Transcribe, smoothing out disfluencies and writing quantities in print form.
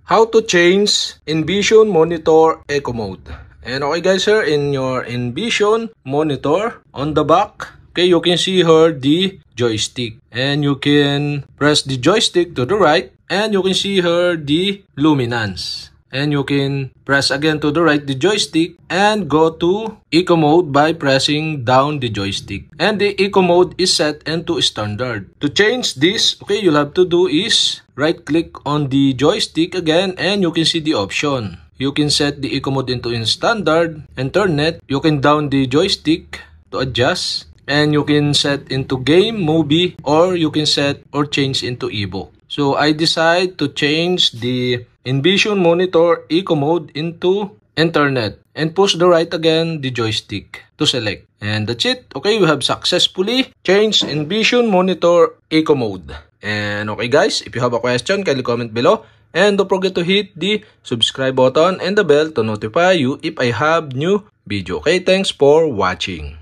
how to change Envision Monitor Eco Mode. And okay guys, here in your Envision Monitor, on the back, okay, you can see here the joystick. And you can press the joystick to the right, and you can see here the luminance. And you can press again to the right the joystick and go to Eco Mode by pressing down the joystick. And the Eco Mode is set into standard. To change this, okay, you'll have to do is right click on the joystick again, and you can see the option. You can set the Eco Mode into standard and turn it. You can down the joystick to adjust, and you can set into game, movie, or you can set or change into ebook. So I decide to change the Envision Monitor Eco Mode into internet and push the right again the joystick to select. And that's it. Okay, we have successfully changed Envision Monitor Eco Mode. And okay guys, if you have a question, kindly comment below. And don't forget to hit the subscribe button and the bell to notify you if I have new video. Okay, thanks for watching.